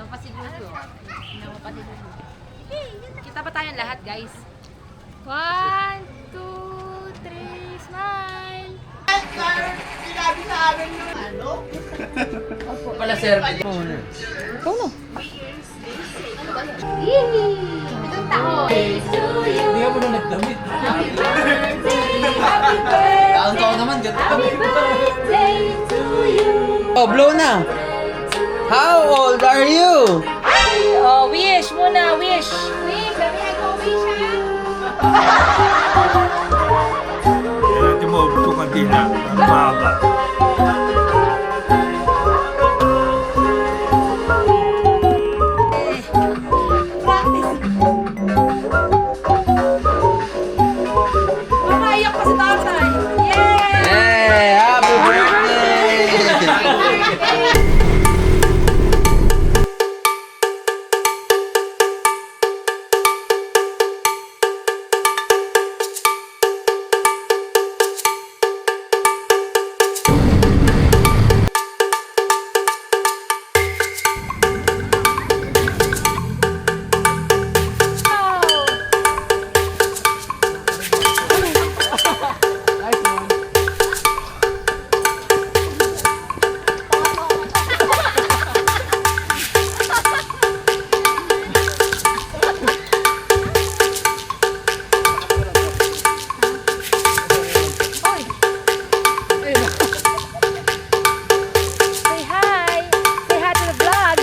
Napasilulo. Napasilulo. Kita pa tayong lahat, guys. 1, 2, 3, smile! Sinabi sa amin yung ano? Pala sir. Ikaw no? Itong taon. Hindi ka mo na nagdamit. Happy birthday! Happy birthday! Taon-taon naman, ganito. Happy birthday to you! Oh, blow na. How old are you? Oh, wish muna, wish! Wish! Sabi ako, wish ha! Hindi mo ito kantina. Mahaba. Mamayak pa si tatay! Yay! Hey, happy birthday! Say hi! Say hi to the vlog!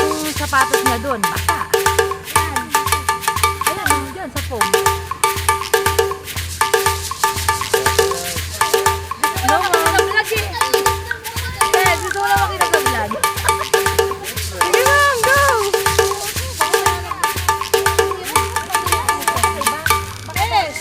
Yung sapatos niya doon, baka. Ayan, ayan, dyan sa foam. No, ma'am. Yes, gusto ko lang makita sa vlog. Sige, ma'am, go! Yes!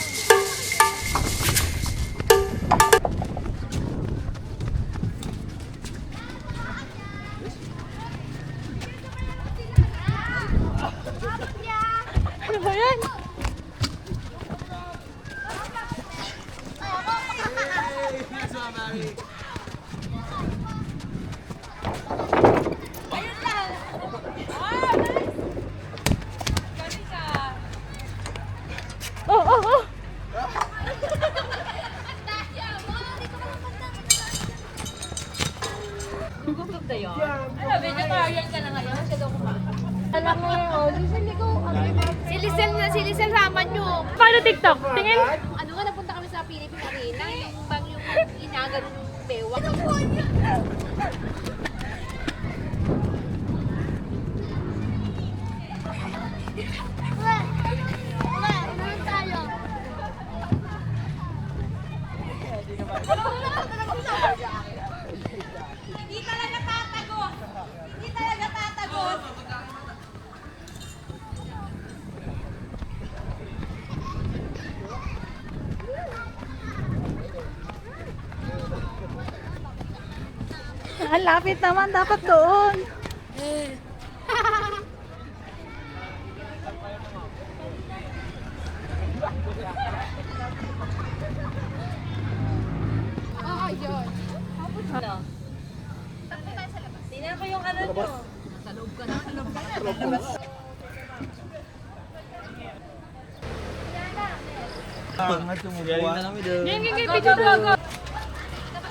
Ano ba yan? Oh, oh, oh! Gugutom tayo. Ano, vegetarian ka na ngayon? Siya daw kumain. Alam mo yun, oh, si Lisel raman nyo. Paano TikTok? Tingin? Ano nga, napunta kami sa Philippine Arena, yung bang yung inagal yung bewang. Hindi talaga tatago. Hindi talaga tatago. Ang lapit naman, dapat doon. Oo, yun. Ano? Tingnan ko yung ano nyo. Sa loob ka na, sa loob ka na. Galing na kami doon. Go.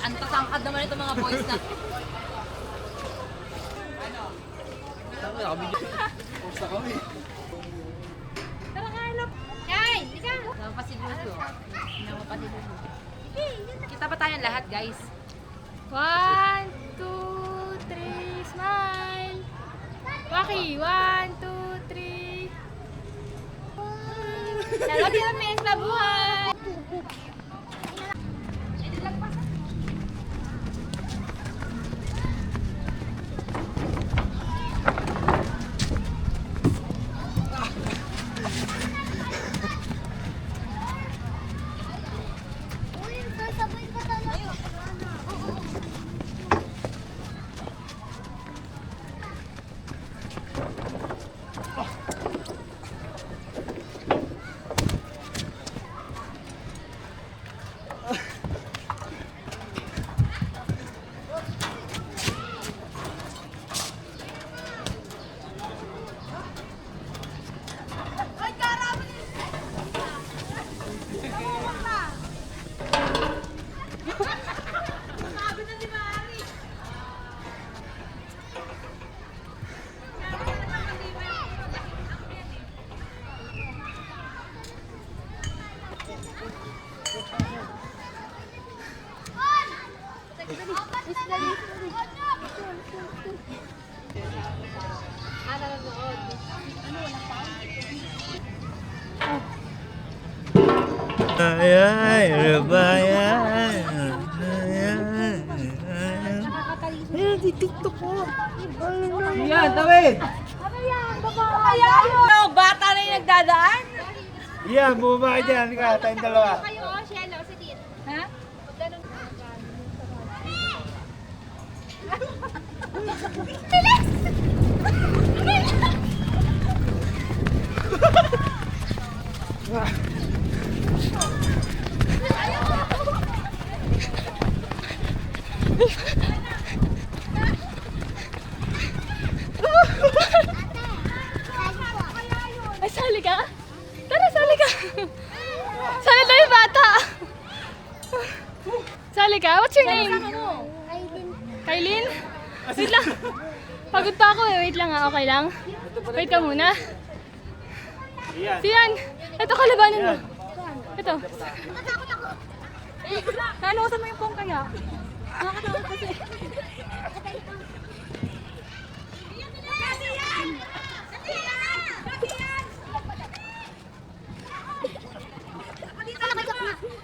Ang tatangkad naman itong mga boys na. Tara kain na. Kain, ika. Napasilulo. Napasilulo. Kita pa tayong lahat, guys. 1, 2, 3, smile! Waki, 1, 2, 3. Nalagi na may sa buhay! Ay, ano ba yan? Yan, tawid! Ano, bata na yung nagdadaan? Yan, bumaba dyan ka, tayong dalawa. Kayo, Shelo, si Tin. Ha? Ganun. Ay, sali ka? Tara, sali ka. Sali tayo, bata. Sali ka? What's your name? Kailin? Wait lang. Pagod pa ako eh. Wait lang ha. Okay lang? Wait ka muna. Siyan. Ito, kalabanin mo. Ito. Nanosan mo yung pong kaya. Nakakatakot kasi.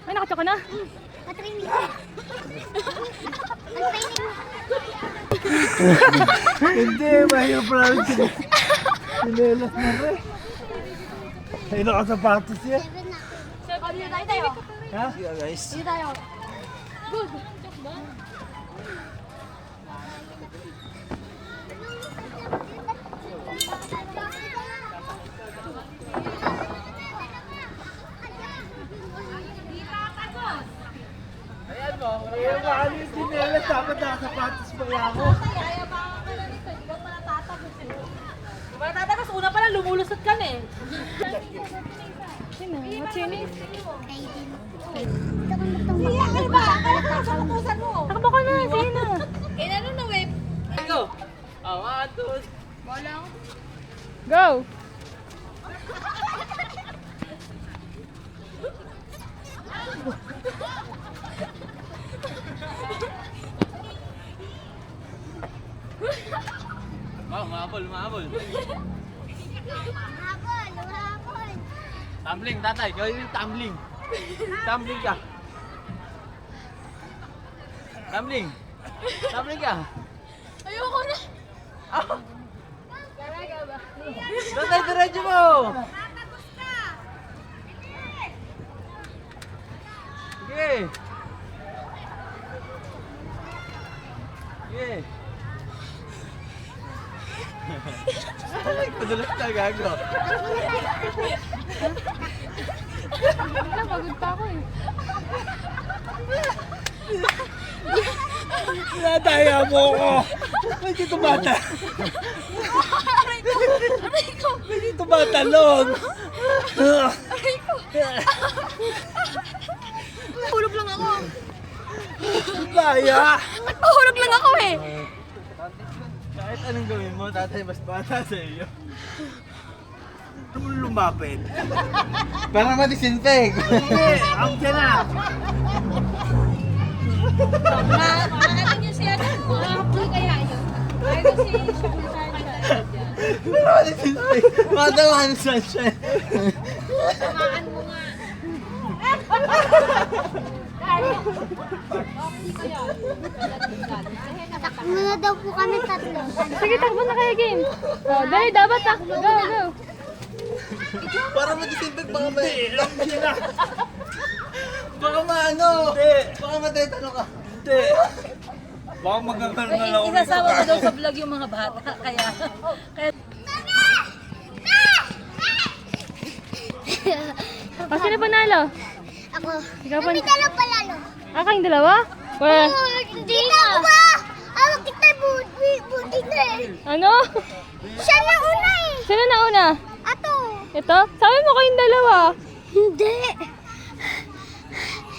Ay, nakatsa ka na. Hindi, mahirap pala rin sila. Sinelas na rin. Ay, nakasapatos yan. Tayo. Ha? Dito tayo. Good. Ayan mo, ayan mo, ano yung sinelas? Dapat nakasapatos pa yan ako. Matatakas, una pa lang lumulusot ka na eh. Sino? What's your name? Ano ba? Nakakapusan mo. Takbo ka na, sino? Ano na, web? Go! Oh, 1, 2, Walang. Go! Oh, mahabol. Tumbling, tatay. Gawin yung tumbling. Tumbling ka. Tumbling ka. Ayoko na. Tatay, diretso mo. Sige. Sige. Ay, padulas na gago. Pagod pa ako eh. Nadaya mo ako. May dito bata. May dito batalon. Hulog lang ako. Daya. Hulog lang ako eh. Kahit anong gawin mo, tatay, mas bata sa iyo. Lumapit. Para madisinfect. Hindi, ang dyan na. Ano niyo siya? Makakapoy kaya yun. Ay, kasi siya. Para madisinfect. Madawan sa sunshine. Tamaan mo nga. Muna daw po kami tatlo. Sige, takbo na kayo game. Oh, dali, dapat takbo. Go, go. Para madisinfect, baka may... Ang dyan na. Baka maano. Hindi. Baka matetano ka. Hindi. Baka magkakaroon na lang ako. Isasama ko daw sa vlog yung mga bata. Kaya oh, sino panalo? Ako. Ikaw pa. Kami dalaw palalo. Ah, kayong dalawa? Wala. Hindi na ako ba? Awag kita buti na eh. Ano? Siya na una eh. Sino na una? Ato. Ito? Sabi mo kayong dalawa. Hindi.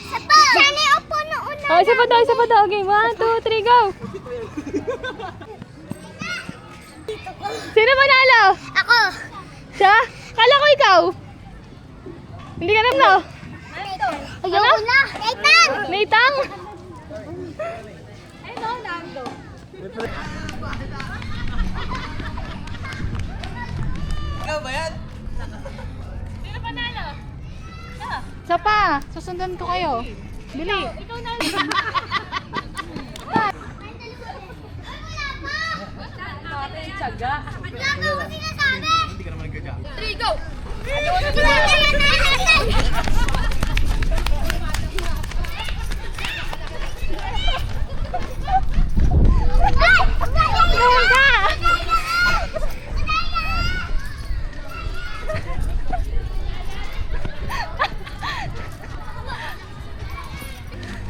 Sapa. Siya na yung upo na una. Oh, isa pa daw. Game, 1, 2, 3, go. Sino panalo? Ako. Siya? Kala ko ikaw. Hindi ka alam, no? Ayoko na. Nathan. Natang? Ikaw ba yan? Sino panalo? Isa pa, susundan ko kayo. Bili. Ikaw na.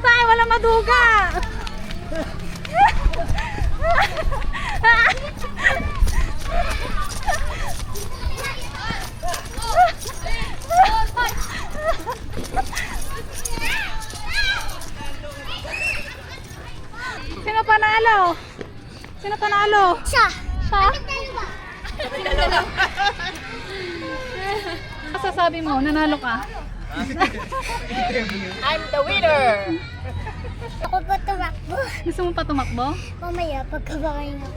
Tay, wala maduga. Sino panalo? Sino panalo? Siya. Siya? Dalawa. Ano sasabi mo? Nanalo ka? Ako ba tumakbo? Gusto mo pa tumakbo? Mamaya, pagkabakain ako.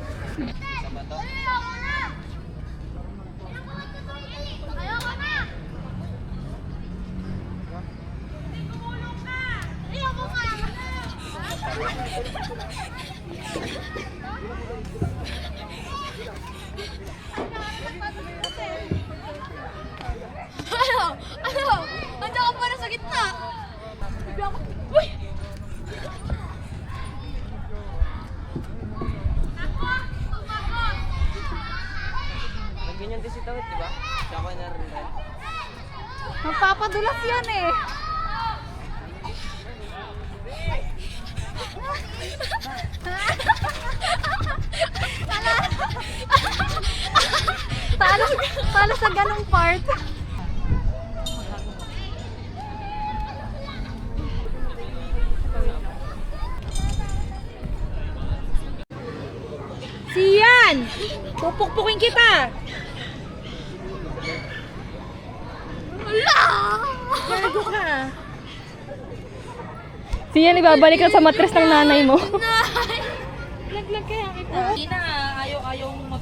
Ano? Nandiyan ka pa na sa gitna. Bibi ako. Uy! Ganyan din si Tawit, di ba? Siya ko na rin. Magpapadulas yan eh. Talo sa ganong part. Siyan! Pupukpukin kita! Gago ka! Siyan, ibabalik ka sa matres ng nanay mo. Laglag kaya kita. Hindi na, ayaw mag